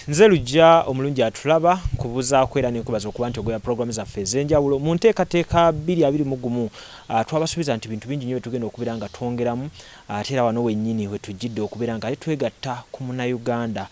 Nze lujja omulungi atulaba nkubuza kwera n'enkubaza okuba nti ogoya programu zaffe ez'enjawulo mu nteekateeka 2021 twabasuubiza nti bintu bingi nnyo tugenda okubeera nga twongeramu ate era wano wennyini we tujjidde okubeera nga twegatta ku Munnayuganda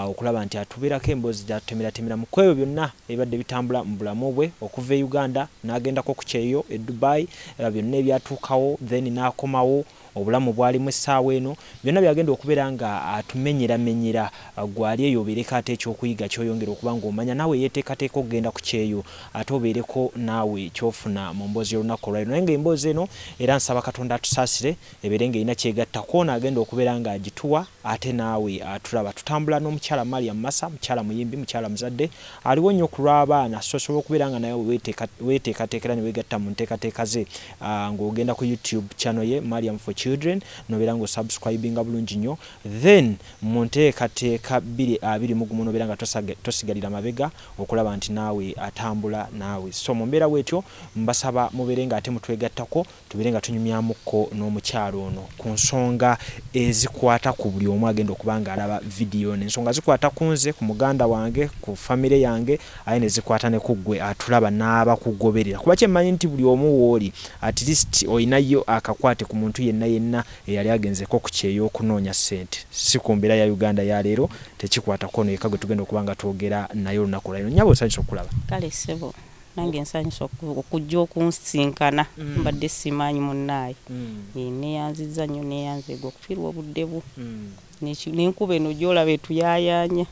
okulaba nti atubeerako emboozi gy'atutemeratemera mu kweyo byonna ebibadde bitambula mu bulamu bwe okuva e Uganda n'agendako ku kyeyo e Dubai byonna ebyatuukawo then n'akomawo obulamu bwalimu essaawa eno byonna byagenda okubeera nga atumenyeramenyera gwali eyo obeereko ate ekyokuyiga kyoyongera okuba ng'omanya nawe yeeteekateeka okugenda ku kyeyo ate obeereko naawe kyofuna mu mboozi y'olunaku olwaliro naye ng'emboozi eno era nsaba Katonda atusaasire ebeere ng'erina kyegattako n'agenda okubeera ng'agituwa ate naawe atulaba tutambula n'omukyala Mariam Massa mukyala muyimbi mukyala muzadde aliwo nnyo ku lw'abaana so osobola okubeera nga naye weeteekateekera ne weegatta mu nteekateeka ze ng'ogenda ku YouTube channel ye Mariam for Children nobeera nga osubscribinga bulungi nnyo then mu nteekateeka 2021 nobeera nga tosigalira mabega okulaba nti naawe atambula naawe so mu mbeera bwetyo mbasaba mubeere nga ate mutwegattako tubeere nga tunyumyamukko n'omukyalo ono ku nsonga ezikwata ku buli omu agenda okuba nga alaba vidiyo n'ensonga zikwata ku nze ku muganda wange ku famire yange aye ne zikwata ne ku ggwe atulaba n'abakugoberera kuba kyemmanyi nti buli omu wooli at least oyinayo akakwate ku muntu yenna eyali agenzeko ku kyeyo okunoonya ssente si ku mbeera ya Uganda ya leero tekikwatako no yekka gwe tugenda okuba nga twogera naye olunaku lwaliro nnyabo osanyusa okulaba kale ssebo nange nsanyusa okujja okunsinkana mbadde simanyi munnaayi neyanziza nnyo neyanzega okufiirwa obudde bwo n'enkuba eno gy'olaba etuyayaanya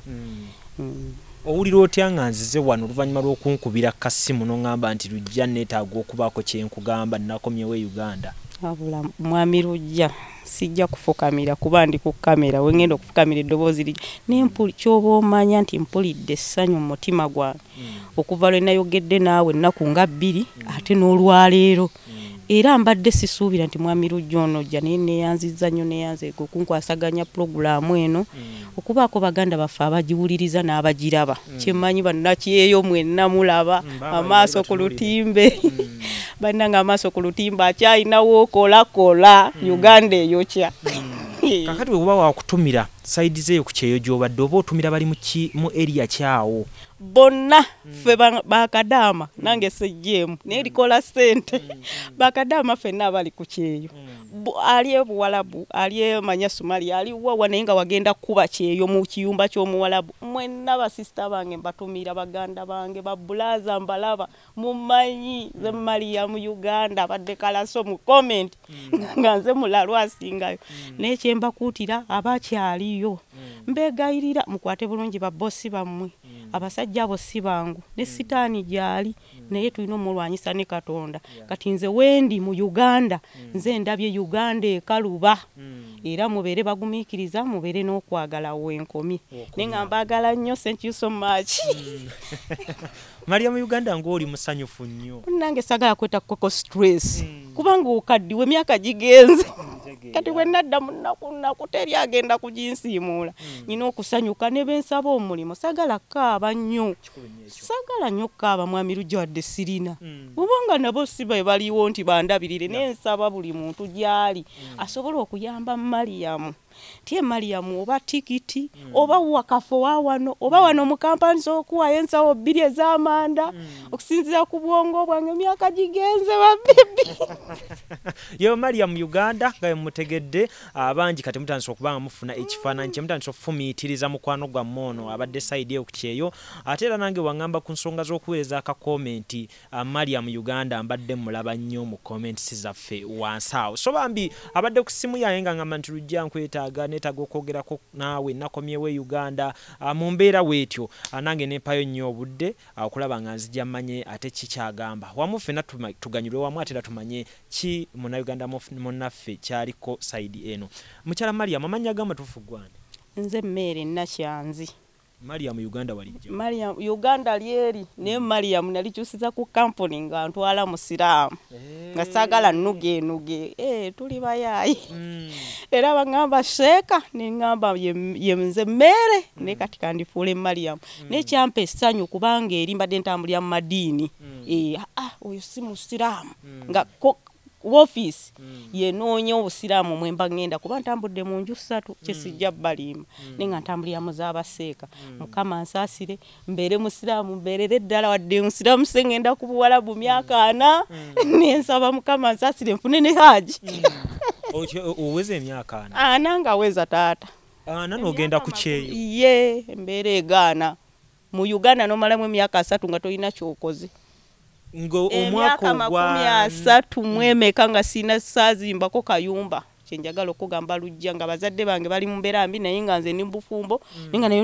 owulira otya nga nzize wano oluvannyuma lw'okunkubira kasimu n'oŋŋamba nti lujja neetaaga okubaako kyenkugamba nnakomyewo e Uganda wabula mwami lujja sijja kufukamira kuba ndi ku kamera wengenda okufukamira eddoboozi lija ky'oba omanya nti mpulidde essanyu mu mutima gwange okuva lwe nayogedde naawe ennaku nga 2 ate n'olwaleero era mbadde sisuubira nti mwami lujja onojja naye neyanziza nnyo neyanzeega okunkwasaganya pulogulaamu eno okubaako baganda baffe abagiwuliriza n'abagiraba kyemmanyi bannakyeyo mwenna mulaba amaaso ku lutimbe bannanga amaaso ku lutimbe akyayinawo kola Uganda eyokya kakati bwe kuba wakutumira saidi zeeyo ku kyeyo gy'obadde oba otumira bali mu area kyawo bonna ffe bakadama nange sejjeemu naye likola ssente bakadama ffenna abali ku kyeyo ali ebuwalabu ali emanya Sumali ali wawa naye nga wagenda kuba kyeyo mu kiyumba ky'omuwalabu mwenna basista bange mbatumira baganda bange babulaza mbalaba mumanyi ze Maria mu Uganda badde kalaso mu comment nga nze mulalwa asingayo naye kyembakuutira abakyaliyo mbegayirira mukwate bulungi babbosi bammwe abasajja abo si bangu ne sitaani gyali naye tulina omulwanyisa ne Katonda kati nze wendi mu Uganda nze ndabye Uganda ekaluba era mubeere bagumiikiriza mubeere n'okwagala wenkomye nenga mbagala nnyo thank you so much Maria mu Uganda ng'oli musanyufu nnyo nange sagala kweta koko stress kubanga okaddiwe emyaka gigenze kati we nadda munaku teri agenda kuginsiimuula nyina okusanyuka ne bensaba omulimu sagala kaaba nnyo sagala nnyo kaaba mwami lujja wadde sirina obanga nabo si be baliwo nti bandabirire nensaba buli muntu gyali asobola okuyamba Mariamu tie Mariamu oba tikiti oba wakafo wawano oba wano mu kampani z'okuwayo ensawo 2 ez'amanda okusinzira ku bwongo bwange emyaka gigenze babibi yo Mariam Uganda nga mutegedde abangi kati mutandise okubanga mufuna ekifaananyi kye mutandise okufumiitiriza mukwano gwa mmono abadde side eyo ku kyeyo ate era nange wangamba ku nsonga z'okuweereza akakomenti Mariam Uganda mbadde mulaba nnyo mu comments zaffe wansi awo so bambi abadde ku simu yange nga ngamba nti lujja nkwetaaga neetaaga okwogerako naawe nakomyewo e Uganda mu mbeera weetyo nange nempayo nnyo obudde okulaba nga nzija mmanye ate kikyagamba wamu ffenna tuganyulwe wamu ate era tumanye ki Munnayuganda munnaffe kyaliko saidi eno mukyala Mariam amanya g'amatuufu gwane nze mmere nakyanzi Mariam Uganda walijja Mariam Uganda lyeri ne Mariam nalikyusiza ku company nga ntwala musiraamu nga sagala nuge tuli bayayi era bangamba sheeka ne ngamba ye nze mmere ne kati kandifuule Mariam ne kyampa essanyu kubanga eri mbadde ntambulira mu madiini oyo si musiraamu nga office yenoonya obusiraamu mwemba ngenda kuba ntambudde mu nju 3 kyesijja balimba nenga ntambulira mu z'abaseeka mukama nsaasire mbeere musiraamu mbeerere ddala wadde musiraamu sengenda ku Buwarabu myaka 4 nensaba mukama nsaasire nfune ne haji oweze emyaka 4 nanga weza taata n'ogenda ku kyeyo ye mbeere egaana mu Uganda nomalamu emyaka 3 nga tolina kyokoze omwaka ogwa 30 mwemeka nga sina saazimbako kayumba kyenjagala okugamba alojja nga bazadde bange bali mu mbeera mbi naye nga nze ndi mbufumbo nenga nayo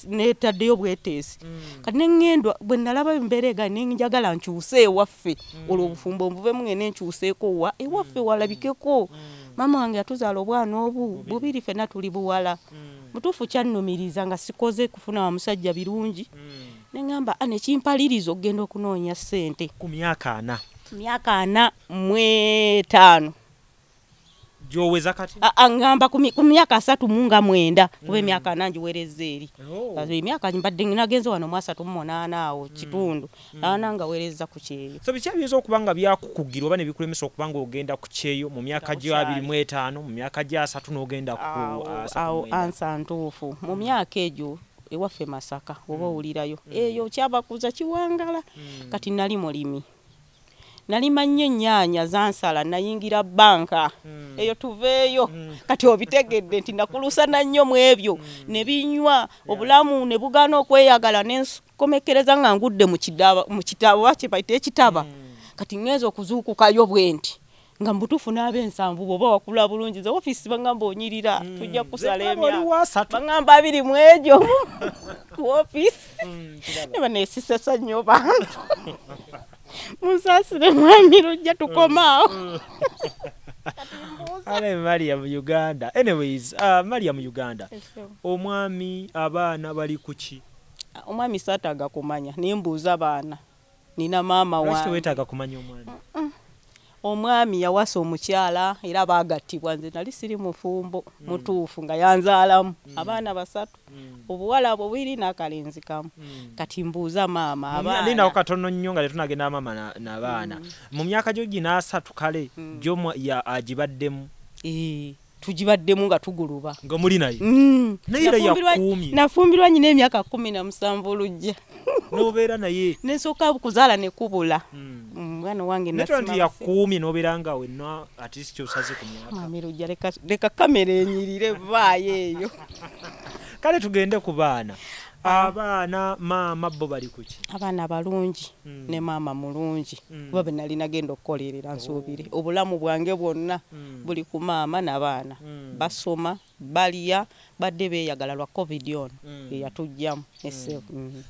netaddeyo bweteesi kati nengendwa bwe nalaba embeera ega nenjagala nkyuse ewaffe olwo obufumbo mbuvemu ngene nkyuseeko ewaffe walabikeko mama wange atuzaala obwana obu bubiri ffenna tuli buwala mutuufu kyannumiriza nga sikoze kufuna wa musajja birungi nengamba nekimpaliriza okugenda okunoonya ssente ku myaka 4 mu 5 gyoweza kati ngamba ku myaka 3 mu 9 kuba emyaka 4 ngiwereza eri kazo emyaka mbadde nagenze wano mu 38 awo kitundu nga wereza ku kyeyo so biki ebiyinza okuba nga byakukugira oba ne bikulemesa okuba nga ogenda ku kyeyo mu myaka gyo 25 mu myaka gya 3 n'ogenda ku awo ansa ntuufu mu myaka egyo ewaffe Masaka oba owulirayo eyo kyabakuza kiwangala kati nali mulimi nalima nnyo ennyaanya zansala nayingira banka eyo tuveeyo kati obitegedde nti nakulusa nnyo mu ebyo ne binywa obulamu ne bugaana okweyagala nenkomekereza nga ngudde mu kitabo kye bayita ekitaba kati ngenza okuzuukukayo bwe nti nga mbutufu n'abensanvu boba wakula bulungi za office bangamba onyirira tujja kusala emyaka bangamba 2 mu egyo ku office ne baneesisesa nnyo bantu musasire mwami lujja tukomaawo ale Maria mu Uganda anyways Maria mu Uganda omwami abaana bali kuki omwami saataga kumanya nimbuuza abaana nina maama wange wetaaga kumanya omwami omwami yawasa omukyala era baagattibwa nze nali siri mufumbo mutuufu nga yanzaalamu abaana 3 obuwala 2 n'akalenzi kamu kati mbuuza maama abaana nina katono nnyo nga tunagenda maama n'abaana mu myaka gyo gina 3 kale gyo agibaddemu tugibaddemu nga tuguluba nga muli naye naye yakuumye nafumbirwa nyina emyaka 17 olujja nobeera naye nesooka kuzaala ne kubula mwana wange nasima yakuumye nobeera nga wenna at least kyosaze ku myaka mirujja leka kamera enyirire vaayo eyo kale tugende ku baana abaana maama bo bali kuki abaana balungi ne maama mulungi kuba be nali nagenda okukolerera nsuubire obulamu bwange bwonna buli ku maama n'abaana basoma balya badde beeyagala lwa covid ono eyatujjamu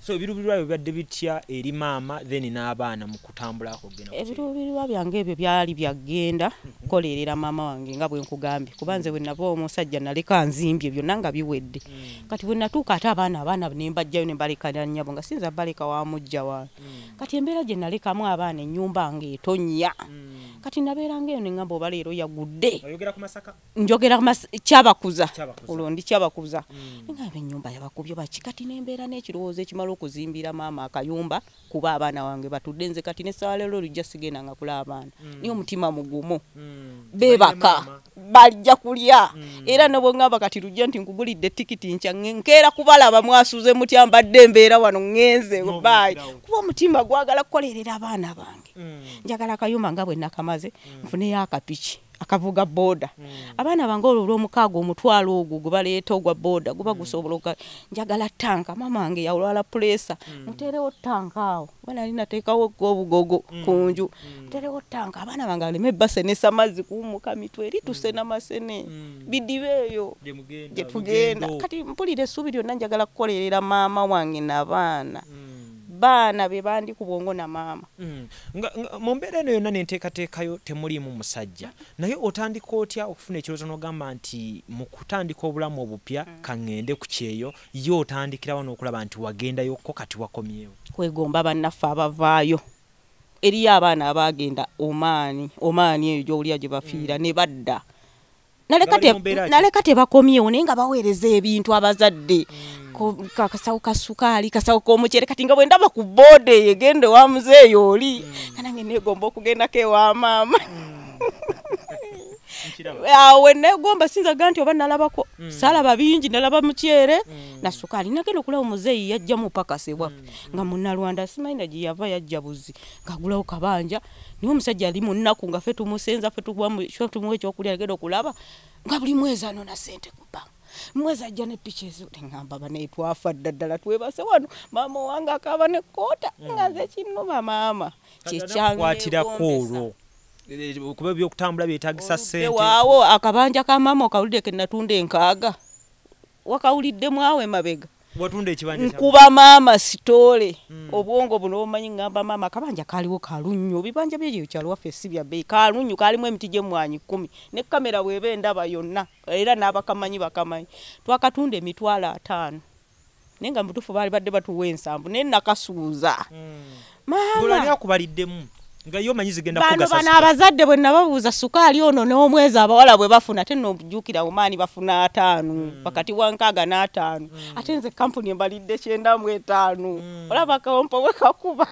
so ebiruubirwa bibadde bitya eri maama then n'abaana mu kutambula okugenda ebiruubirwa byange ebyo byali byagenda kukolerera maama wange nga bwe nkugambye kuba nze bwe nava omusajja naleka nzimbye byonna nga biwedde kati bwe natuuka ate abaana ne mbajjayo ne mbalekana nnyabo nga sinza baleka wa mujja wange kati embeera gye nalekamu abaana ennyumba ng'etonya kati nabeera ng'eyo ne ngamba oba leero yagudde njogera kyabakuza olwo ndi kyabakuza ngamba ennyumba yabakubye baki kati nembeera n'ekirowoozo ekimala okuzimbira maama akayumba kuba abaana wange batudde nze kati n'essaawa leero lujja sigenda nga kula abaana niyo omutima mugumu beebaka bajja kulya era ne bwe ngamba kati lujja nti nkugulidde tikiti nkya nkeera kubalaba mwasuze mutya mbadde embeera wano ngenze baayi kuba omutima gwagala kukolerera abaana bange njagala akayumba nga bwe nakamaze nfuneyo akapiki akavuga boda abaana bange olw'omukaaga omutwalo ogwo gwe baleeta ogwa boda guba gusobola njagala tanka mama wange yawulwala pulesa muterewo tanka awo bana linateekawo obugogo ku nju muterewo tanka abaana bange aleme ebbase n'amazzi kuwumuka mitwe lituse n'amasene bidibeeyo gye tugenda kati mpulira essuubi lyonna njagala kukolerera maama wange n'abaana baana be bandi ku bwongo na maama mu mbeera eno yonna nenteekateekayo temuliimu musajja naye otandika otya okufuna ekirowoozo n'ogamba nti mu kutandika obulamu obupya kaŋŋende ku kyeyo ye otandikirawo n'okulaba nti wagendayokko kati wakomyewo kwegomba bannaffe abavaayo eriyo abaana abaagenda omaani eyo gy'owulira gye bafiira ne badda naleka tebakomyewo naye nga baweereza ebintu abazadde kasawo ka sukaali kasawo k'omukyere kati nga bwe ndaba ku boode yegende wa muzeeyo oli nange neegomba okugendako ewa maama awe negomba sinza ganti oba nalabako salaba bingi nalaba mukyere na sukali nagenda okulaba muzeeyi yajja mu pakasebwa nga munnalwanda simanyi gye yava yajja buzi ngagulawo kabanja niwo omusajja ali mu nnaku nga fe tumusenza fe tumuwe ekyokulya agenda okulaba nga buli mwezi anona sente ku banka mwezi ajja ne picha ezo ngamba bane twafa ddala twebase wano maama wange akaba ne koota nga nze kinnuma maama kyekyankwatiraku olwo kuba byokutambula byetagisa sente waawo akabanja ka maama okawulidde ke natunda enkaaga wakawulidde mwawe mabega watunda ekibanja nkuba maama sitole obwongo buno omanyi ngamba maama akabanja kaliwo kalunyo bibanja byeyo kyalo waffe si bya bei kalunyo kalimu emiti gye mwanyi 10 ne kamera bwebe endaba yonna era n'abakamanyi bakamanyi twakatunda emitwalo 5 nenga mutufu bali badde batuwe ensambu ne nakasuuza maama bulani akubaliddemu nga yo manyi zigenda kugasa bano abazadde bwe nababuuza sukaali ono n'omwezi abawala bwe bafuna ate n'obujjukira omaani bafuna 5 wakati wa 6 na 5 ate nze kampuni embalidde 95 olaba kawompo we kakuba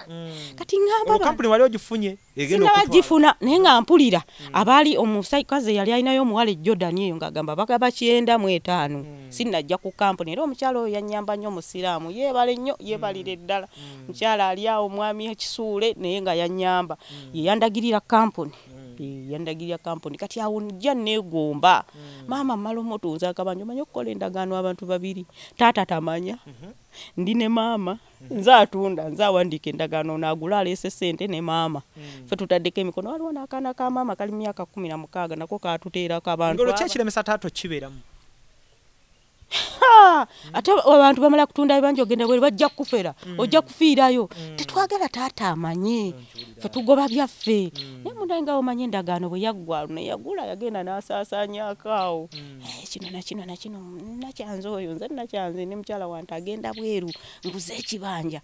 kati ngamba kampuni wali ogifunye egenda okufuna naye nga mpulira abali omusajja yali alinayo omuwala Jordan eyo ng'agamba bagaba 95 sinnajja ku kampuni era omukyalo oyo yannyamba nnyo musiraamu yeebale nnyo yeebalire ddala mukyala ali awo omwami ekisuule naye nga yannyamba yandagirira kampuni yandagirira kampuni kati awo njja neegomba maama mmala omutunza akabanja omanyi okukola endagaano abantu babiri taata tamanya ndi ne maama nze atunda nze awandiika endagaano naagula aleese sente ne maama fe tutaddeko emikono waliwo n'akaana ka maama kali myaka 16 nako katuteerako abantu ngolo kyekiremesa taata okibeeramu ate abantu bamala kutunda ebanja ogenda bwe bajja kufera ojja kufiirayo tetwagala taata amanye fe tugoba byaffe naye mundaye nga omanye endagaano bwe yaggwa ne yagula yagenda n'asaasaanya akaawo kino nakino nakyanze oyo nze nakyanze ne mukyala wante agenda bweru nguze ekibanja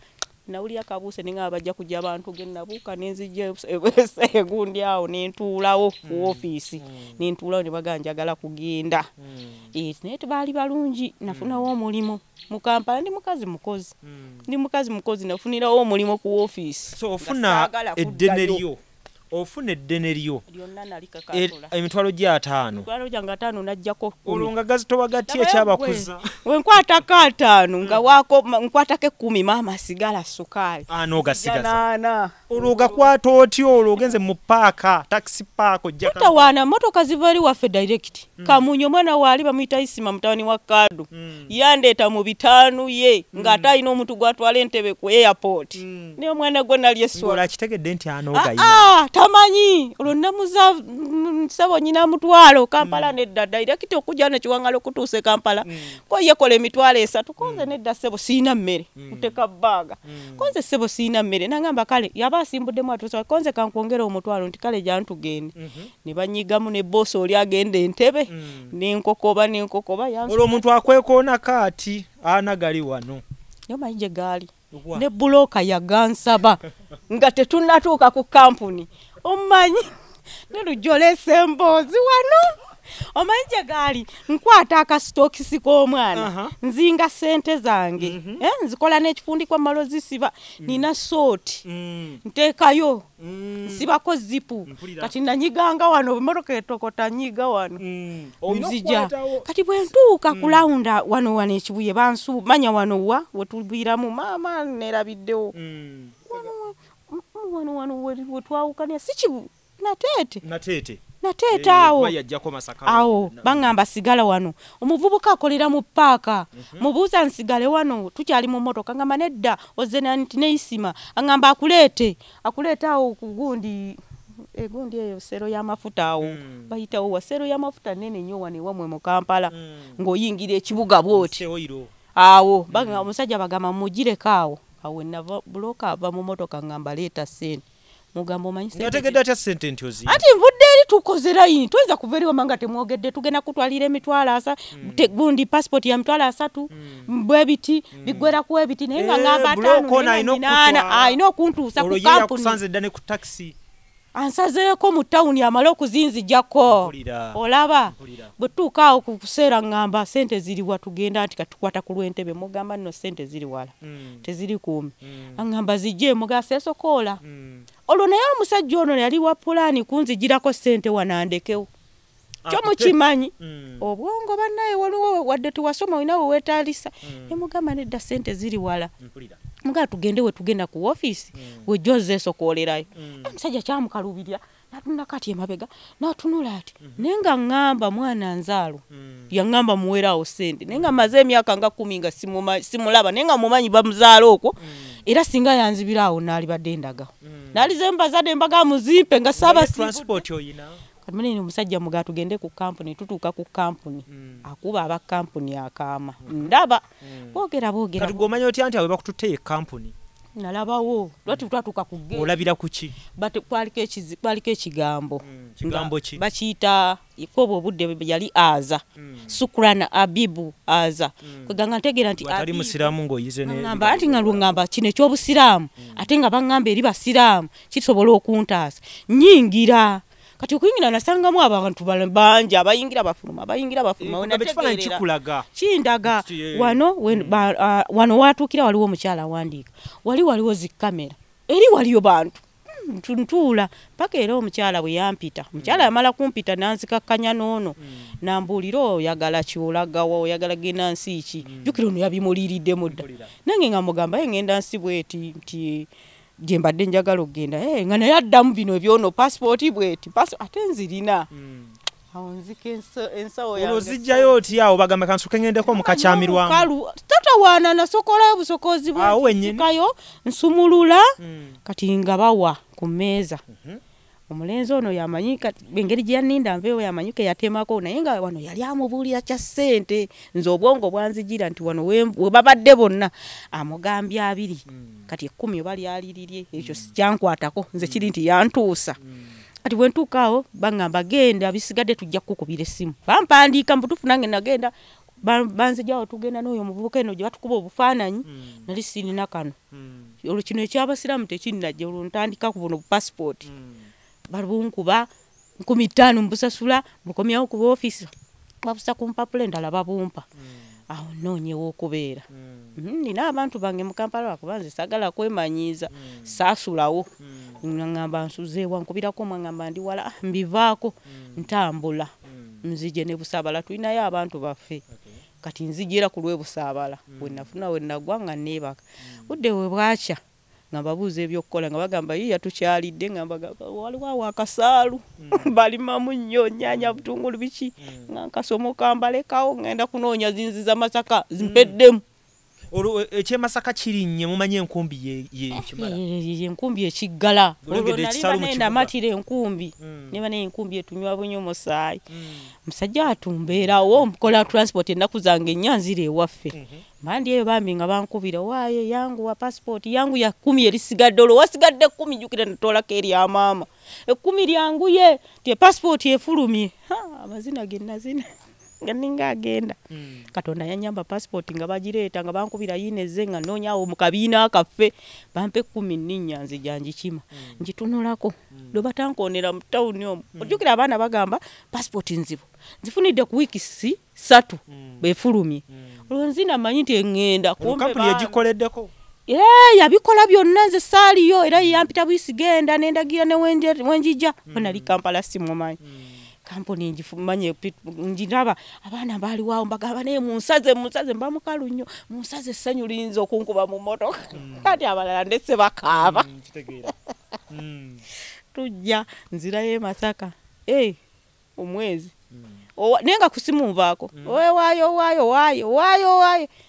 nawulira kabuuse ninga bajja kujja abantu gennabuuka nenzijja egundi awo nentuulawo ku ofiisi nentuulawo ne baganjagala kugenda naye tebaali balungi nafunawo omulimu mu Kampala ndi mukazi mukozi nafunirawo omulimu ku ofiisi so ofuna eddene lyo emitwalo gya 5 najjako olunga gazitoba gati ekyabakuza wenkwatako 5 nga wako nkwatako 10 maama sigala sukaali n'ogasigaza oluga kwata otyo olwo ogenze mu paaka taxi park ojja tawaana motoka zivali waffe direct kamunyo mwana waali bamuyita Isima mutawani wa Kadu yandeeta mu bitanu ye ng'ate alina omuntu gwatwala entebe ku airport naye omwana gwe nali essola akitegedde nti anooga tamanyi olwonamuza nsabo nyina mutwalo Kampala nedda direct okujja nekiwangalo okutuuse Kampala ko yekola emitwalo 3 konze nedda sebo siina mmere kuteka baaga konze sebo siina mmere nangamba kale yaba asimbuddemu atuusa konze kankwongera omutwalo nti kale jantugende ne banyigamu ne boss oli agenda entebe n'enkokoba olwo omuntu akwekoona kaati anagali wano yomanyi gye gaali ne buloka yagansaba nga tetunnatuuka ku kampuni omanyi ne lujolesa emboozi wano omanyi gye gaali nkwata akasitokisi k'omwana nzinga sente zange nzikola n'ekifundikwa malo zisiba nina sooti nteekayo nsibako zipu kati nanyiganga wano emotoka etokota nyiga wano nzija kati bwe ntuuka kulawunda wano ekibuye manya wano wetuviiramu maama neerabiddewo wano wetwawukania sikibu nateete awo bangamba sigala wano omuvubuka akolera mu paaka mubuuza nsigale wano tukyali mu motoka ngamba nedda ozena nti neisima angamba akuleete awo ku gundi eyo sero y'amafuta awo bayitawo wa sero y'amafuta nene nnyo wano ewamwe mu Kampala ng'oyingira ekibuga bwoti awo bangamba omusajja bagamba mugireko awo nava buloka ava mu motoka ngamba leeta sente mugambo manyi sente nategedde atya sente ntyozi ati nvudde eri tukoze layini tweza kuva eri wamanga temwogedde tugenda kutwalira emitwalo 3 gundi passport ya mitwalo 3 bwebiti bigwera ku ebiti naye nga ngamba 5 ayina okuntuusa ku kampuni yakusanze ddane ku taxi ansazeeko mu tawuni amale okuzinzijjako olaba bwe tuuka awo ku kuseera ngamba sente ziri wa tugenda nti katukwata ku lw'entebe mugamba nno sente ziri wala teziri kuumi angamba zijje mugasa esokoola olwo naye omusajja ono yali wa pulaani kunzijirako sente wanandekewo kyo mukimanyi obwongo bannaye waliwo wadde tuwasoma olina we weetaalisa ne mugamba nedda ssente ziri wala mugaa tugende we tugenda ku ofiisi wejja ozzeesokoolerayo omusajja kyamukalubirira natunda kati emabega natunula ati naye nga ŋŋamba mwana nzaalo yaŋŋamba muweeraawo ssente naye nga maze emyaka nga 10 nga simulaba naye nga mumanyi bamuzaala okwo era singa yanzibiraawo naalibadde endagaho naalize mbazadde mbaga muzimpe nga saaba transport oyina Kamene omusajja mugaa tugende ku kampuni tutuuka ku kampuni akuba aba kampuni akaama ndaba boogera kati gomanya otya nti awe bakututte kampuni nalabawo lwati twatuuka ku gate olabira kuki bate kwaliko ekigambo kigambo ki bakiyita ikobo obudde yali aza sukrana abibu aza kweganga ntegeera nti atali musiraamu ng'oyize ne ngamba ati nga lungamba kino eky'obusiraamu ate nga baŋŋamba eri basiraamu kisobola okuntaasa nyingira kati okuyingira nasangamu abantu bangi abayingira bafuluma ekifaananyi kikulaga kindaga wano watuukira waliwo omukyala awandiika waliwo zikamera eri waliyo bantu ntuula paka era omukyala bwe yampita omukyala yamala kumpita nanzikakkanya n'ono nambuulira oyagala kyolagawa oyagala genda nsi ki jjukira ono yabimuliiriddemu dda nange nga mugamba ngenda nsi bweti nti gye mbadde njagala okgenda nga naye addamu bino ebyono passport bweti ate nzirina awo nzika ensawo yange olozijjayo otya awo bagambe kansuke ngendeko mukakyamirwamu tatawaana nasokolayo busokozi bwekayo nsumulula kati nga bawa ku mmeeza omulenzi ono yamanyi engeri gye yaninda nveewo yamanyi ke yatemako naye nga wano yali amubuulira kya ssente nze obwongo bwanzijira nti wano we babadde bonna amugambye 2 kati 10 oba lyalirirye ekyo kyankwatako nze kiri nti yantuusa kati bwe ntuuka awo baŋŋamba genda bisigadde tujja kukubira essimu bampandiika mbutufu nange nagenda banzijawo tugenda n'oyo omuvubuka eno gye batukuba obufaananyi nali sirina kano olwo kino ekyabasiraamu tekinnajja olwo ntandika ku buno passport babunkuba 15 mbusasula mukomyawo ku ofiisi babusa ku mpapula endala babumpa awo noonyewo okubeera nina abantu bange mu Kampala bakubanze sagala kwemanyiiza saasulawo ngamba nsuzeewa nkubirako mwangamba ndi wala mbivaako ntambula nzije ne Busaabala tulinayo abantu baffe kati nzijira ku lw'Ebusaabala wenafuna wenagwa nga neebaka budde we bwakya nga babuuza ebyokukola nga bagamba yiya tukyalidde nga waliwo akasaalu balimamu nnyo nnyanya butungulu biki nga nkasomoka mbalekawo ngenda kunoonya zinziza Masaka zimpeddemu ekyemasaka kirinnye mumanyi enkumbi yekimala enkumbi ekiggala nalina matira enkumbi neba naye enkumbi etunywa bunyo musaayi musajja atumbeerawo mukola transport ennaku zange ennyanzira ewaffe bandi eyo bambi nga bankubira waaye yangu wa passport yangu ya 10 erisigadde olwo wasigadde 10 jjukira natolako eri amaama 10 lyanguye ti passport efulumye amazina ge nazina nga ninga agenda Katonda yanyamba passport nga bagireeta nga bankubira yineze nga noonyaawo mu kabiina akaffe bampe 10 ninyanzi janjikima njitunulako lwe batankoonera mu tawuni omwo ojjukira abaana bagamba passport nzibu nzifunidde ku wiiki 3 befulumye olwo nzina manyi nti eŋŋenda kampuni yagikoleddeko yabikola byonna nze saaliyo era yampita buyisi genda nendagira ne wenjija nali Kampala simumanyi kampuni njifumanye njiraba abaana bali wao mbagaba naye munsaze mbamukalu nnyo munsaze essanyu liyinza okunkuba mu motoka kati abalala ndese bakaaba tujja nzirayo Masaka omwezi nenga kusimu nvaako waayo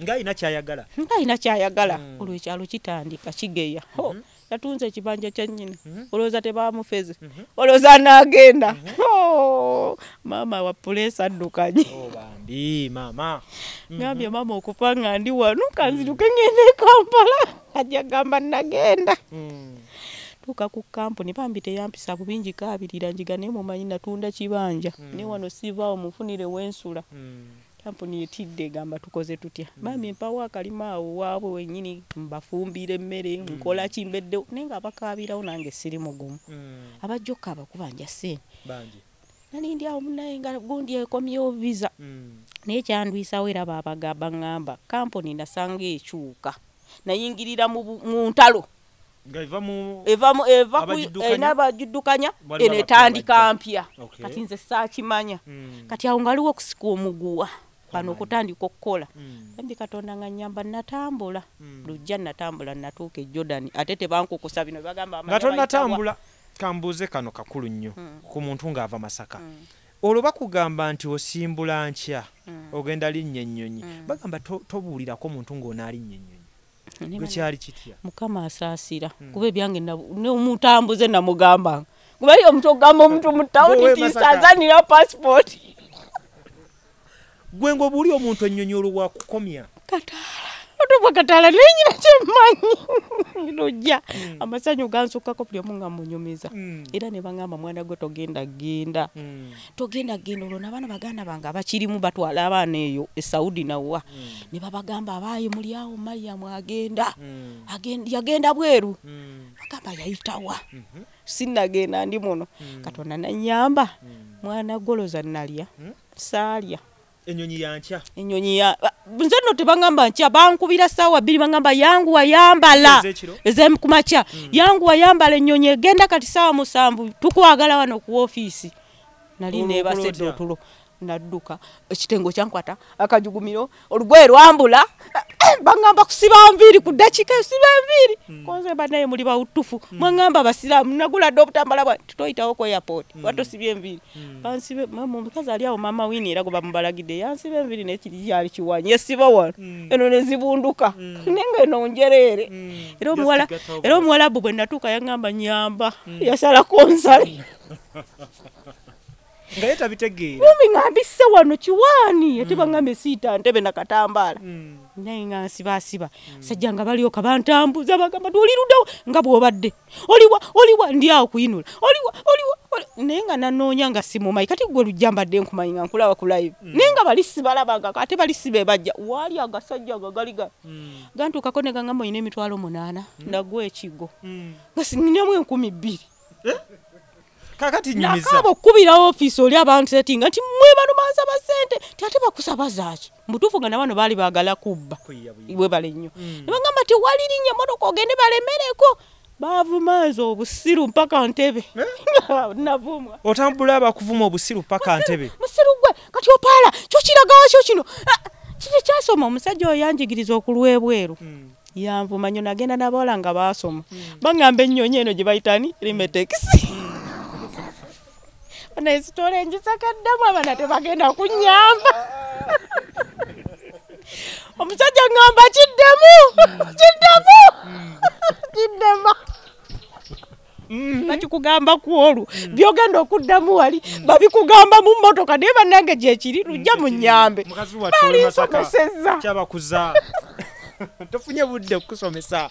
ngaina kyayagala olwo ekyalo kitandika kigeya yatunze ekibanja kya nnyina olowooza tebamufeze olowooza n'agenda maama wa puleesi addukanye bambi maama ngambye maama okufa nga ndi wano kanziruke ngende e Kampala ajja gamba nagenda tuuka ku kampuni bambi teyampisa bubingi kaabirira njiga naye mumanyi natunda kibanja ne wano sivaawo mufunire wensula kampuni etidde gamba tukoze tutya bambi mpawo akalima awo waabwe wennyini mbafumbira emmere nkola kimbeddewo naye nga abakaabirawo nange siri mugumu abajjoka abakubanja ssente nalindi awo munaye nga gundi ekomyewo visa naye kyandwisawo era baabagamba ŋŋamba kampuni nasanga ekyuka nayingirira mu ntalo eva n'abagiddukanya enetandika mpya kati nze saakimanya kati awo ngaliwo okusika omuguwa bano okutandika okukola embi Katonda nga nnyamba natambula lujja natambula natuuka e Jordan ate tebankukusa bino bagamba nga tonatambula kambuuze kano kakulu nnyo ku muntu ng'ava Masaka olwo bakugamba nti osimbula nkya ogenda linnya ennyonyi bagamba tobuulirako muntu ng'onaalinnya ennyonyi gwe kyali kitya Mukama asaasira kuba ebyange mutambuze namugamba kuba yo omuntu ogamba omuntu mu tawuni tisanzanira passport gwe ng'obuuli omuntu ennyonyi olwo wakukomya Katala nenyina kyemmanyi lujja amasanyu gansukako buli omu nga munyumiza era ne bangamba mwana gwe togenda genda olwo n'abaana baganda bange abakirimu batwala abaana eyo e Saudi nawa ne babagamba abaayi muli awo Mariam yagenda bweru bagamba yayitawa sinnagenda ndi muno Katonda nanyamba mwana goloza nalya saalya enyonyi yankya nze no tebangamba nkya bankubira ssaawa 2 bangamba yangu wayambala ez'ekumakya yangu wayambala ennyonyi egenda kati ssaawa 7 tukwagala wano ku ofiisi nali neebasedde otulo nadduka ekitengo kyankwata akajugumiro olugoye lwambula bangamba kusiba nviiri ku ddakiika siba nviiri konze banaye muli bawutufu mwangamba basiraamu nagula dde obutambala bwa tutoyitawo ku airport watosibye enviiri bansibe mukazi ali awo maama wini era gwe bamubalagidde yansibe enviiri n'ekiri kyali kiwanyi esiba wano eno ne zibunduka nenga eno njereere era omuwalabu bwe natuuka yangamba nyamba yasalako nsale nga yetabitegeera ngambise wano kiwaani ate bangambe siita ntebe nakatambala naye nga nsibaasiba sajja nga balioka bantambuza bagamba tuoliruddawo nga bw'obadde oliwa ndi awo kuyinula oliwa naye nga nanoonya nga simumayi kati gwe lujja mbadde nkumanyi nga nkulaba ku live naye nga balisi balabanga ate balisi be bajja waali agasajja agagaliga gantuukako ne gangamba oyina emitwalo 8 nagwa ekigo nga sininamu 2,000 kakati nyumiza nakabo kubira office oli abantu setting ati mwe bano bansaba sente tate bakusaba zaaki mutufu nga nabano bali bagala kubba iwe bale nnyo nabangamba ati walirinnye motoka ogende balemereko bavumazo obusiru mpaka Ntebe navumwa otambula abakuvuma obusiru mpaka Ntebe musiru gwe kati opaala kyo kiragawa kyo kino kiki kyasoma omusajja oyo yanjigiriza okulwebweru yanvuma nnyo nagenda nabawala nga baasoma bangamba ennyonyi eno gye bayitani limetekisi na isitore njisaka Kadama abana tebagenda kunyamba omusajja ngamba kiddemu bakikugamba kwolu byogenda okuddamu wali babikugamba mu mmotoka naye bannange gyekiri lujja mu nnyambe balisomeseza kyabakuza tofunye budde okusomesa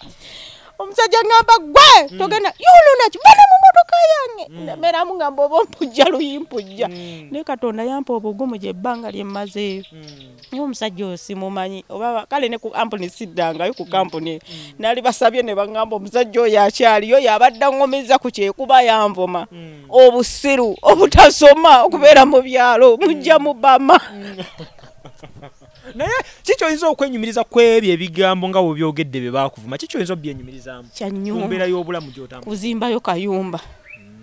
omusajja ngamba gwe togenda yulunaki bana mu motoka yange nemeramu ngamba oba mpujja luyimpujja naye Katonda yampa obugumu gye ebbanga lyemmazeeyo naye omusajja oyo simumanyi oba kale ne ku kampuni siddangayo ku kampuni nali basabye ne bagamba omusajja oyo akyaliyo yabadde ngomeza ku kyekuba yanvuma obusiru obutasoma okubeera mu byalo mujja mu bama naye kikyoyinza okwenyumiriza kwebyo ebigambo nga webyogedde bye baakuvuma kikyoyinza obyenyumirizaamu kumbeera y'obulamu gy'otambula kuzimbayo kayumba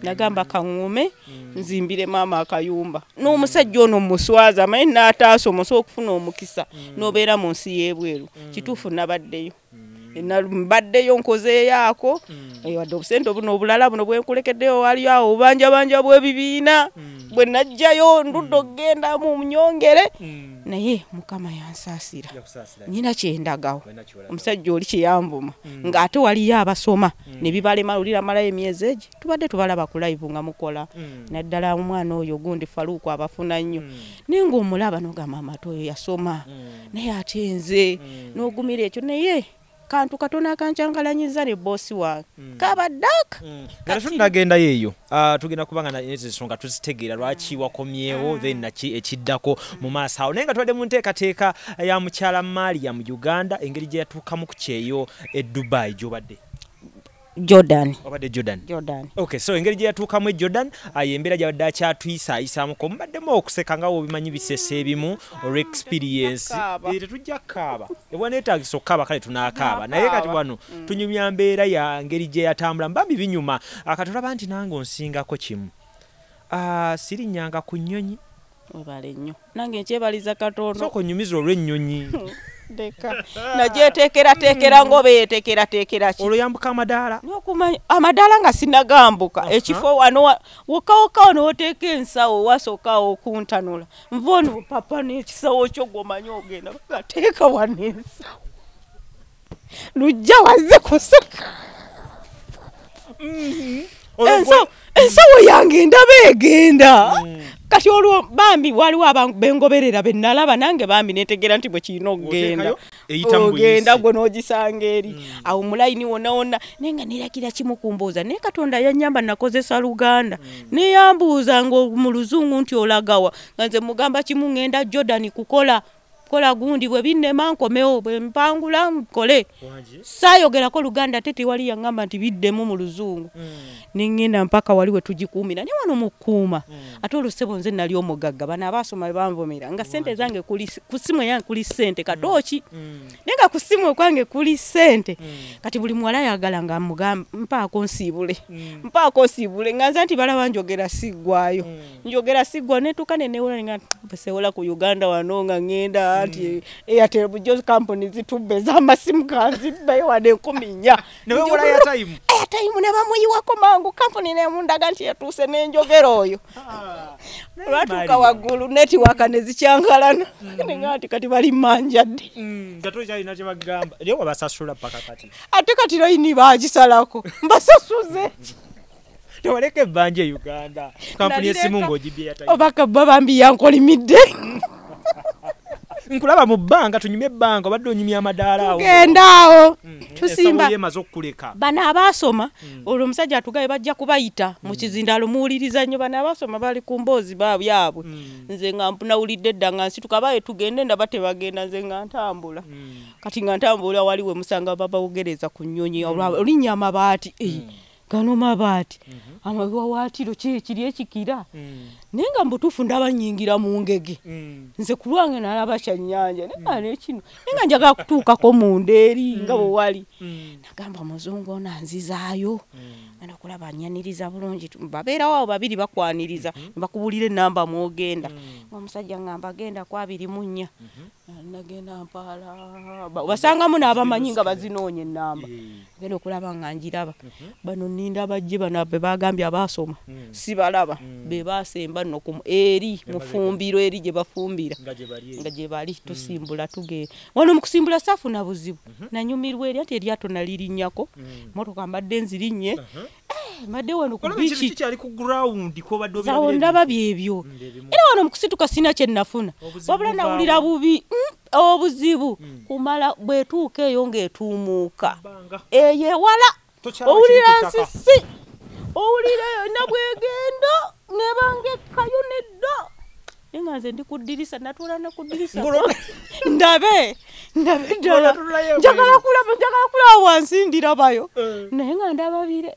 nagamba kaŋuume nzimbire maama akayumba n'omusajja ono muswaza maye n'ataasoma osobola okufuna omukisa n'obeera mu nsi y'ebweru kituufu nabaddeyo mbaddeyo nkozeeyo wadde obusente obuno obulala buno bwenkulekeddeyo waliyo awo obubanjabanja bw'ebibiina bwe najjayo ndudde okugenda mu munyongere naye Mukama yansaasira nyina kyendagawo omusajja oli kyeyanvuma ng'ate waliyo abasoma ne bibalema oliramalayo emyezi egi tubadde tubalaba ku live nga mukola naddala omwana oyo gundi Faluuku abafuna nnyo naye ng'omulaba n'ogamba amata oyo yasoma naye ate nze n'ogumira ekyo naye kantu katono akanchangalanyiza ne bosi wange kabaddaka kati nagendayo eyo tugenda kubanga n'ensonga tuzitegeera lwaki wakomyewo then naki ekiddako mu maaso awo naye nga twadde mu nteekateeka ya mukyala Maria mu Uganda engeri gye yatuukamu ku kyeyo e Dubai gy'obadde Jordan. Obadde Jordan. Jordan. Okay, so engeri gye yatuukamu Jordan ayembera gyabadde akyatuyisaayisaamuko mubaddemu okuseka nga obimanyi bisese ebimu olw experience tetujja kukaaba ebwaneetaagisa okukaaba kale tunaakaaba naye kati wano tunyumya mbeera ya ngeri gye yatambula mbambi binyuma akatulaba nti nange onsingako kimu sirinnyanga ku nnyonyi obale nnyo nange nkyebaliza Katonda sooka onnyumiza olw'ennyonyi deka nagyeteekerateekera ng'oba yeteekerateekera ki olwo yambuka amadaala n'okumanya amadaala nga sinagambuka ekifo wano wokawokawo n'oteeka ensawo wasookawo okuntanula nva ono papa n'ekisawo kyo gw'omanyi ogenda bagateeka wano ensawo lujja wazze kuseka ensawo yange ndaba egenda kati olwo bambi waliwo bengoberera bennalaba nange bambi netegera nti bwe kirina okugenda ogenda gwe n'ogisanga eri awo mulayini wonna nenga nerakira kimu kumbuuza naye Katonda yannyamba nakozesa Luganda neyambuuza nga mu Luzungu nti olagawa nga nze mugamba kimu ngenda Jordan kukola gundi bwe binnema nkomewo bwe mpangula nkole saayogerako Luganda ate tewali yaŋŋamba nti biddemu mu Luzungu nengenda mpaka wali we tugikuumira ne wano mu kuuma ate olusebo nze nali omugagga bano abaasoma banvumira nga sente zange ku simu yange kuli sente katooki nenga ku simu kwange kuli sente kati buli muwala yagala nga mugamba mpaako nsiibule nga nze nti balaba njogera siggwayo njogera siggwa netuuka nenewula nga sewola ku Uganda wano nga ngenda anti Airtel bujo company zitubbe z'amasimu kanzibbeyo wadde 14 newewola airtime ne bamuyiwako mangu company nemundaga nti yatuuse n'enjogera oyo lwatuuka waggulu netiwaka ne zikyangalana nenga nti kati bali manjadde gatokyalina kye bagamba era wabasasula paka kati ate kati layini bagisalako mbasasuze tewaleka ebbanja e Uganda kampuni esimu ng'ogibye airtime obaka bambi yankolimidde nkulaba mu bbanga tunyumye ebbanga obadde onyumya amadaala awo tugendaawo tusimba yemaze okukuleka bano abaasoma olwo omusajja atugaye bajja kubayita mu kizindalo muwuliriza nnyo bano abaasoma bali ku mboozi babyabwe nze nga mpunawulidde dda nga nsituka baye tugende ndaba tebagenda nze nga ntambula kati nga ntambula waliwe musanga babawogereza ku nnyonyi olinnya amabaati gano mabaati amawawaatiro kiri ekikira naye nga mbutuufu ndaba nnyingira mu ngege nze ku lwange nalaba kyannyanja nekino naye nga njagala kutuukako munda eri nga bwe wali nagamba muzungu ono anzizaayo genda okulaba annyaniriza bulungi babeerawo awo babiri bakwaniriza bakubulira ennamba mwogenda omusajja ngamba genda ku 24 nagenda mpaala basangamu n'abamanyi nga bazinoonya ennamba genda okulaba nga njiraba bano ninda bajje bano be bagambye abaasoma sibalaba be baasemba nno eri mufumbiro eri gye bafumbira nga gye bali tusimbula tuge wano mu kusimbula saafuna buzibu nanyumirwa eri ati eryato nalirinnyako motoka mbadde nzirinnye madde wano ku bichi kyali ku ground ko badde obirabye ndaba byebyo era wano mu kusituka sina kye nafuna wabula nawulira bubi obuzibu kumala bwetuuka eyo ng'etuumuuka eyewala owulira nsisi owulira nabwegenda nebangekayo nedda nga nze ndi ku ddirisa natuula ne ku ddirisa ndabe ddala njagala kulaba wansi ndirabayo naye nga ndaba bire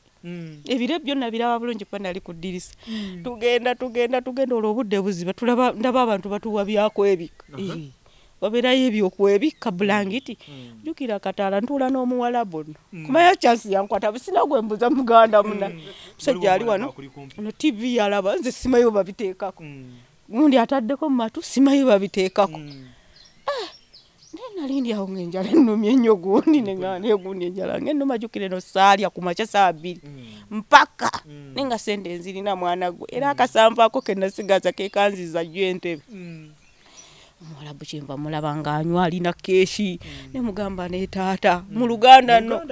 ebire byonna biraba bulungi kuba nali ku ddirisa tugenda olwo obudde buziba ndaba abantu batuwa byako ebika wabeerayo ebyokwebikka bulangiti jjukira Kataala ntuula n'omuwala bonna kumanya chansi yankwata busina gwembuza muganda muna musajja ali wano no TV yalaba nze simayo babiteekako gundi ataddeko mu matu simayo babiteekako nalindi awo ng'enjala ennumye ennyo gundi negundi enjala ng'ennuma jjukire no saalya ku makya saa 2 mpaka nenga sente enzirina mwana gwe era akasampaako ke nasigaza ke kanziza jjo entebe omuwala bukyemba mulaba ng'anywa alina keeshi ne mugamba ne taata mu Luganda nno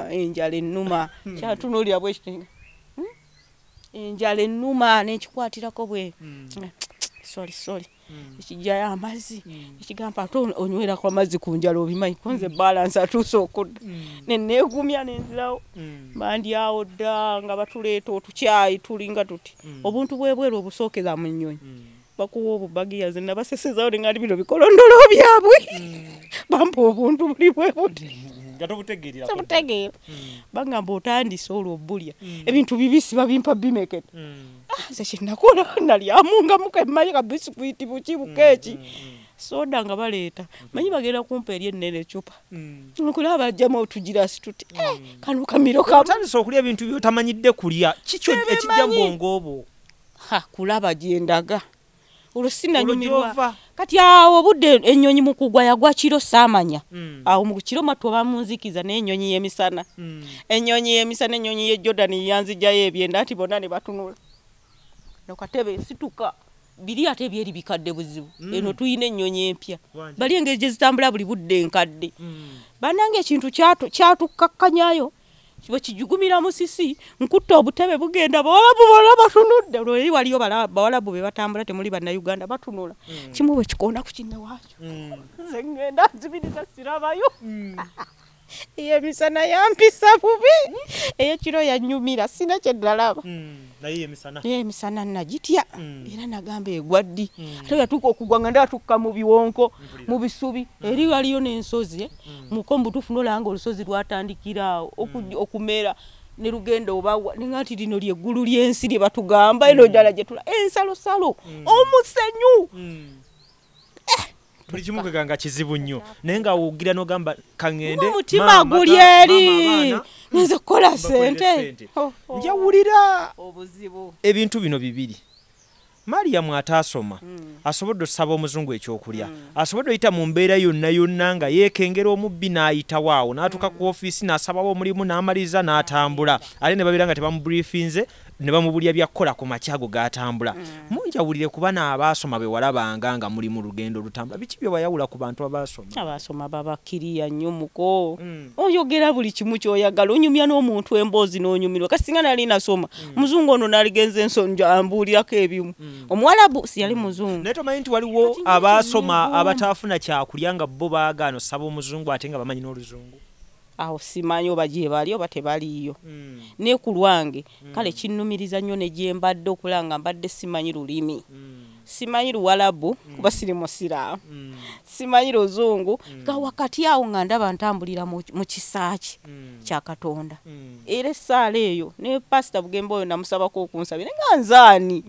enjala ennuma kyatunuulira bwe kitinga enjala ennuma n'ekikwatirako bwe sorry ekijjayo amazzi ekigamba ate onywerako amazzi ku njala obimanyi konze balance atuuse okudda neneegumya nenzirawo bandyawo dda nga batuleeta otukyayi tulinga tuti obuntu bwebweru obusookeza mu nnyonyi bakuwa obubagiya ze nabasesezaawo ne ngati bino bikolondolo byabwe bampa obuntu buli bwe buti Yatobutegeerera. Tabutegeera. Bangamba otandise olwo bulya. Ebintu bibisi babimpa bimekete. Nze kinakola nalyamunga mukemmanyi ka bisikuiti bukibukeeki. Soda nga baleeta. Manyi bagenda kumpa eri ennene ecupa. Nkulaba ajjamu otugira situti. Kano kamiro kamu. Otandise okulya ebintu byotamanyidde kulya. Kikyo ekijja mu bwongo obwo. Kulaba gyendaga. Ulusina nyumirwa. Kati awo budde ennyonyi mukugwa yagwa kiro saamanya. Awo mu kiro matwa bamunzikiza n'ennyonyi y'emisana. Ennyonyi y'emisana ennyonyi ye Jordan yanzijayo ebyenda ati bonna ne batunula. Nokatebe situka. Biri ate byeri bikadde buzibu. Eno tuyina ennyonyi empya. Bali engeri zitambula buli budde enkadde. Banange ekintu kyatukakkanyayo. Kiba kijugumira musisi nkutta obutebe bugenda bawalabu batunudde olwo waliyo bawalabu be batambula temuli banna Uganda batunula kimu bwe kikoona ku kinne waakyo nze ngenda nzibiriza sirabayo Iye misana yampisa bubi ekiro yanyumira sina kyeddalaba naye misana misana nagitya era nagamba egwaddi ate yatuuka okugwa nga ndatukka mu biwonko mu bisubi eri waliyo n'ensozi mukombu tufunula nga olusozi lwatandikira okumera ne lugendo obawa ningati lino lyeggulu lyensi lye batugamba eno jala jetula ensalosalo omusenyu buli kimu kweganga kizibu nnyo naye nga wugira n'ogamba kangende mutima guli eri nze kukola sente njawulira obuzibu ebintu bino bibiri Mariamu ataasoma asobodde osaba omuzungu ekyokulya asobodde oyita mu mbeera yonna nga yeekengera omubbi n'ayita waawo n'atuuka ku ofiisi n'asabawo omulimu n'amaliriza n'atambula ate ne babeera nga tebamubriefinze ne bamubulya byakukola ku makyago g'atambula munjawulire kuba n'abaasoma be walabanga nga muli mu lugendo olutambula biki bye wayawula ku bantu abaasoma babakkiriya nnyo muko oyogera buli kimu ky'oyagala onyumya n'omuntu emboozi n'onyumirwa kasinga nali nasoma muzungu ono naligenza ensonja ambuulirako ebimu omuwalabu si yali muzungu naye tomanyi nti waliwo abaasoma abataafuna kyakulya nga bo baagaana osaba omuzungu ate nga bamanyi n'oluzungu aho simanyi oba gye bali oba tebaliiyo ne ku lwange kale kinnumiriza nnyo ne gye mbadde okulanga mbadde simanyi lulimi simanyi luwalabu kuba siri musiraamu simanyi luzungu nga wakati awo nga ndaba ntambulira mu kisaaki kya Katonda era essaala eyo ne pasita Bugembe oyo namusabako okunsabira nga nzaani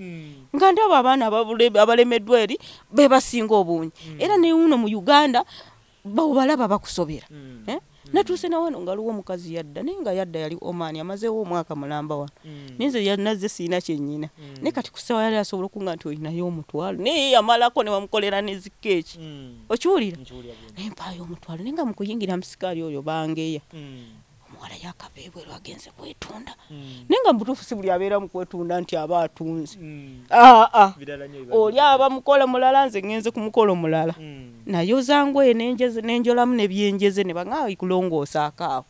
nga ndaba abaana abalemeddwa eri be basinga obungi era ne uno mu Uganda balaba bakusobera natuuse na wano ngaliwo omukazi yadda naye nga yadda yali Oman amazeewo omwaka mulamba wano ninze yanazze siina kyennyina ne kati kusawa yali asobola okunga nti olinayo omutwalo naye yamalako ne bamukolera ne zikeeki okiwulira naye mpaayo omutwalo naye nga mukuyingira musikaali oyo bangeya omuwala yakabeebwe lwagenze kwetunda naye nga mutuufu si buli abeera mu kwetunda nti aba atunze oli aba mukolo mulala nze ngenze ku mukolo mulala nayoza ngoye nenjolamu ne byenjeze ne banga ikulongoosa akaawo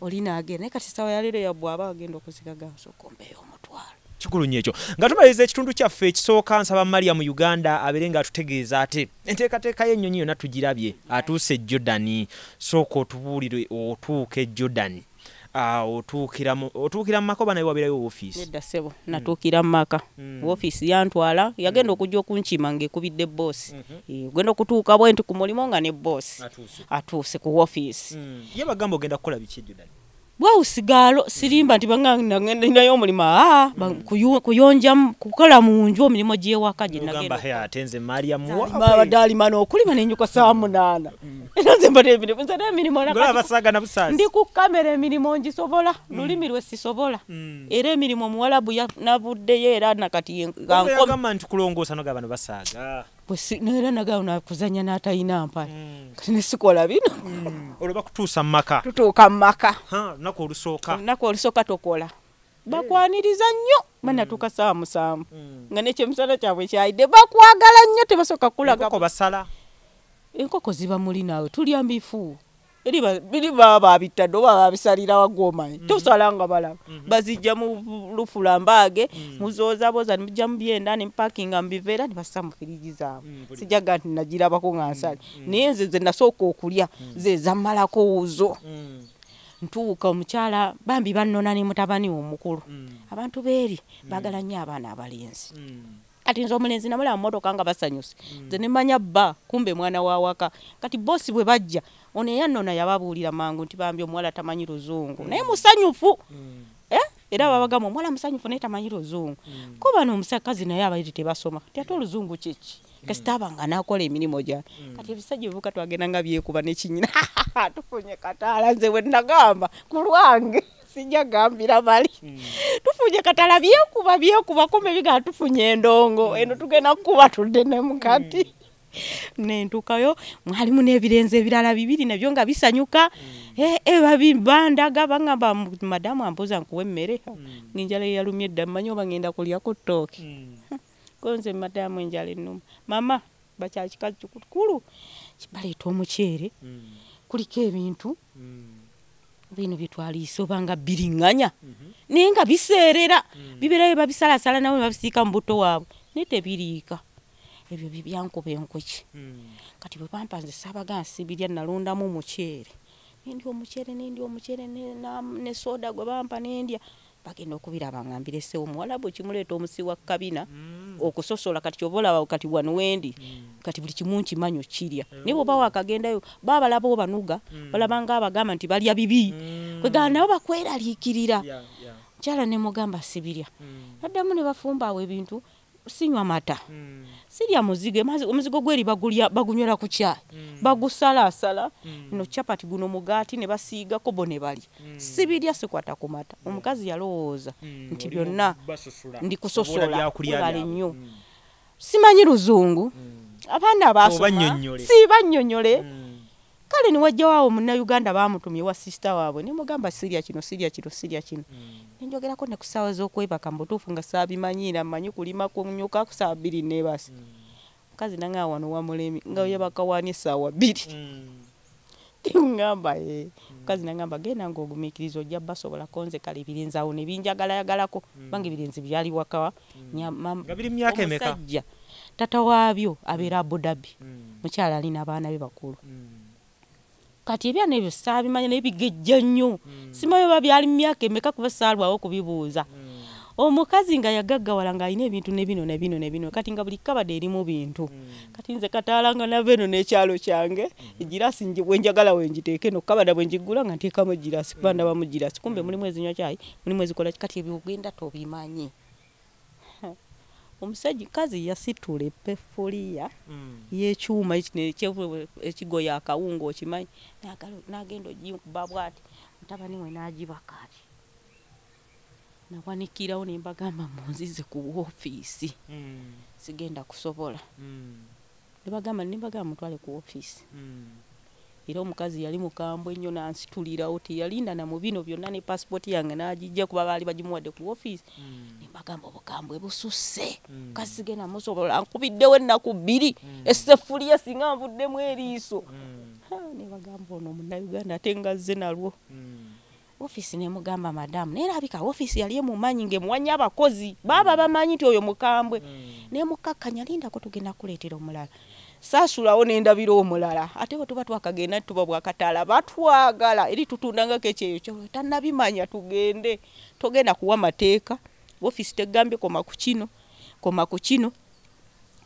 oli naagenda naye kati sawa yaleero yabwaba agenda okuzigaga sokombeyo omutwalo kikulu nnyo ekyo nga tumaliriza ekitundu kyaffe ekisooka nsaba Mariamu Uganda abeere nga atutegeeza ate enteekateeka y'ennyonyi yonna tugirabye atuuse Jordan sooka otubuulire otuuka e Jordan otuukira mu maka oba naye wabeerayo ofiisi nedda ssebo natuukira mu maka ofiisi yantwala yagenda okujja okunkima ng'ekubidde boosi genda okutuuka bwe nti ku mulimu nga ne boosi atuuse ku ofiisi ye bagamba ogenda kukola biki Jordan bwawusigalo sirimba nti banganga nayo omulimu kuyonja kukola mu nju omirimu gy'ewaka gye nagenda atenze Mariamu badaalimana okulima n'enjuka saa 8 era nze mbadde emirimu ndi ku kamera emirimu ngisobola lulimi lwe sisobola era emirimu omuwalabu navuddeyo era nakati gamba nti kulongoosa noga bano basaaga era nagawo nakuzanya n'atalina mpala kati nesikola bino olwo bakutuusa mu maka tutuuka mu maka lunaku olusooka tokola bakwaniriza nnyo banatuuka saa 7 nga nekyemisana kyabwe kyayidde bakwagala nnyo tebasooka kulaga basala enkoko ziba muli naawe tulya mbifu biri baba babitadde oba babisalira wagomanyi tosala nga balaba bazijja mu lufulambaage muzoozaboza nimujja mu byenda ne mpakinga mu biveera ne bassa mu firiji zaabwe sijaga nti nagirabako nga nsali naye nze ze nasooka okulya ze zammalako wuzo ntuuka omukyala bambi bannona ne mutabani omukulu abantu beeri baagala nnyo abaana abalenzi kati nzo omulenzi namulaba mmotoka nga basanyuse nze ne manya bba kumbe mwana wa waka kati bosi bwe bajja ono eyannona yababuulira mangu nti bambi omuwala tamanyi luzungu naye musanyufu era babagamba omuwala musanyufu naye tamanyi luzungu ko bano omusakazi naye abairi tebasoma ti ate oluzungu kyeki kasitaba nga nakola emirimu gya kati ebisajja ebivuka twagenda nga byekuba nekinyina tufunye kataala nze bwe nagamba ku lwange sijja gambira bali tufunye katala byekuba kumbe biga tufunye endongo eno tugenda kuba tudde ne mukati nentukayo mwalimu n'ebirenze ebirala bibiri nabyo nga bisanyuka bandaga bangamba madamu ampoza nkuwe emmere ninjala yalumye dda mmanyi oba ngenda kulya ku ttooki konze madamu enjala ennuma mama bakyakikazi kikulu kibaleeta omuceere kuliko ebintu bino byetwaliisa oba nga biriŋŋanya naye nga biseerera bibeerayo babisalasala nawe babisiika mu buto waabwe naye tebiriika ebyo bibyankuba enkuki kati bwe bampa nze saabaga nsibirya nalondamu omuceere nendi omuceere ne soda gwe bampa nendya bagenda okubiraba nga mbiresewo omuwala bwe kimuleeta omusiwa kabina okusosola kati kyobola kati wano wendi kati buli kimu nkimanyi okirya naye bwoba wakagendayo babalaba obanuga balabanga abagamba nti balya bibi kwegala nabo bakweraliikirira kyala ne mugamba sibirya addamu ne bafumba awo ebintu sinywa mata sirya muzige omuzigo gweri bagunywera ku cyayi bagusalasala no chapati guno mugaati ne basiigako bo ne balya sibirya sikwata ku mata omukazi yalowooza nti byonna ndi kusosola bali nnyo simanyi luzungu abaana basoma sibannyonnyole kale ni wajja waawo Munnayuganda bamutumye wa sister waabwe ne mugamba sirya kino nenjogerako ne kusaawa z'okwebaka mu butuufu nga saabimanyiira mmanyi kulima kunyuka kusaawa 2 nebasi mukazi nange wano wamulemi nga yabakawaani essaawa 2 ngamba mukazi nangamba genda ng'ogumiikiriza ojja basobola konze kale ebirenze awo ne binjagalayagalako bange ebirenze byali wakawa nga biri myaka emeka omusajja tata waabyo abeera Abu Dhabi mukyala alina abaana be bakulu kati ebyana ebyo saabimanya nebigejja nnyo simanyi oba byali mu myaka emeka kuba saalwawo kubibuuza omukazi nga yagaggawala ng'alina ebintu ne bino kati nga buli kabadde erimu bintu kati nze kataalanga nava eno n'ekyalo kyange egirasi bwenjagala wenjiteeke no kabada bwenjigula nga nteekamu egirasi kuba ndabamu girasi kumbe mulimu ezinywa kyayi mulimu ezikola kati ebyo ogenda tobimanyi omusajja kazi yasitula epefuliya y'ekyuma ekigoya akawunga okimanyi n'agenda ogikuba bw'ati mutabani we n'agibaka ati nawanikirawo ne mbagamba munzize ku woofiisi sigenda kusobola ne bagamba mutwale ku woofiisi era omukazi yali mukambwe nnyo nansitulirawo teyalinda na mu bino byonna ne passport yange n'agijja kuba baali bagimuwadde ku woofiisi ne mbagamba obukambwe bususse mukazi sigenda musobola nkubiddewo ennaku 2 essefuliya singa nvuddemu eriiso ne bagamba ono Munnayuganda ate ngazze nalwo office ne mugamba madamu naye alabika office yali emumanyi ng'emuwanya abakozi baba bamanyi nti oyo mukambwe ne mukakkanya lindako tugenda kuleetera omulala saasulawo n'endabira omulala ate bwe tuba twakagenda tuba bwakataala batwagala eri tutundangako ekyeyo kyo tannabimanya tugende togenda kuwa mateeka office tegambye koma ku kino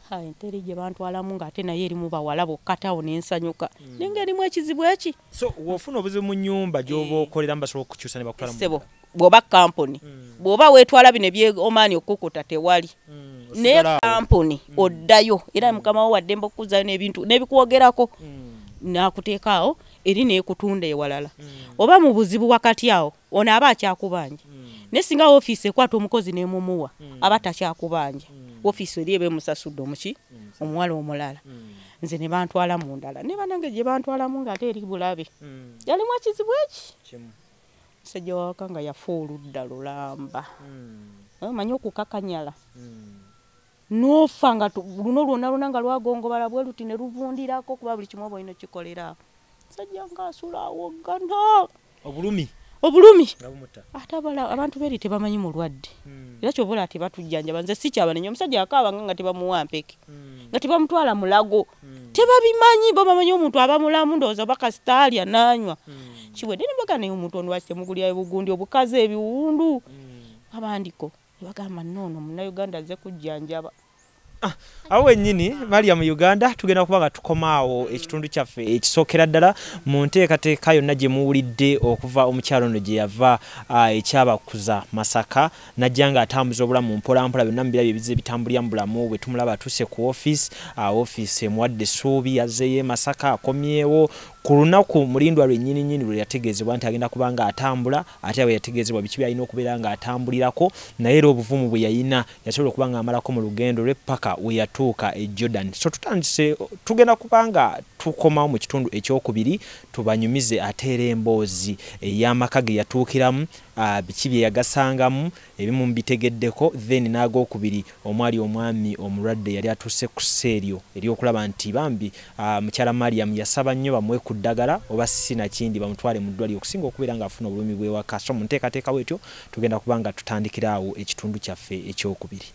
enteri gye bantwalamu ng'ate naye erimu bawala bokkatawo n'ensanyuka nenga erimu ekizibu eki so wofuna obuzibu mu nnyumba gy'oba okoleramu basobola okukyusa ne bakutwala mu bw'oba kampuni bw'oba weetwala bino ebyomaani okukuta tewali naye kampuni oddayo era mukama wo wadde mbakuzayo n'ebintu n'ebikwogerako n'akuteekaawo eri n'ekutunda ewalala oba mu buzibu wakati awo ono aba akyakubanja naye singa woofiisi ekwata omukozi n'emumuwa aba takyakubanja woofiisi eri eba emusasudde omuki omuwala omulala nze ne bantwala mu ndala ne banange gye bantwalamu ng'ate eri bulabe yalimu ekizibu eki musajja wawaka nga yafa oludda lulamba manyi okukakanyala n'ofa nga luno lwonna nga lwagongobala bwe luti ne luvundirako kuba buli kimu oba olina okikolera musajja ng'asula awoggana obulumi ate abantu beeri tebamanyi mulwadde era kyobola ati batujjanjaba nze sikyabanenya omusajja akaabanga nga tebamuwa mpeke nga tebamutwala mulago tebabimanyi bo bamanyi omuntu aba mulamu ndowooza bakasitaalya n'anywa kiwedde ne bagana naye omuntu ono lwaki temugulyayo bugundi obukazi ebiwundu abandiko ne bagamba noono Munnayuganda azze kujjanjaba awo nyini Maria mu Uganda tugenda kubanga tukomaawo ekitundu kyaffe ekisookera ddala mu nteekateeka yonna gye muwulidde okuva omukyalo ono gye yava ekyabakuza Masaka najja nga atambuza obulamu mpolampola byonna mu birabyo ebize bitambulira mu bulamu bwe tumulaba atuuse ku office emuwadde essuubi yazzeeyo Masaka akomyewo ku lunaku mulindwa lwennyini lwe yategeezebwa nti agenda kubanga atambula ate bwe yategeezebwa biki byalina okubeera nga atambulirako naye era obuvumu bwe yayina yasobola okuba nga amalako mu lugendo lwe paka we yatuuka e Jordan. So tutandise tugenda kubanga tukomawo mu kitundu ekyokubiri tubanyumize ateera emboozi ey'amaka ge yatuukiramu biki bye yagasangamu ebimu mbitegeddeko then n'agokubiri omwali omwami omulwadde yali atuuse ku sseeryo eryokulaba nti bambi mukyala Mariam yasaba nnyo bamuwe ku ddagala oba sinakindi bamutwale mu ddwaliro okusinga okubeera ng'afuna obulumi bw'ewaka. So mu nteekateeka bwetyo tugenda kubanga tutandikira awo ekitundu kyaffe ekyokubiri.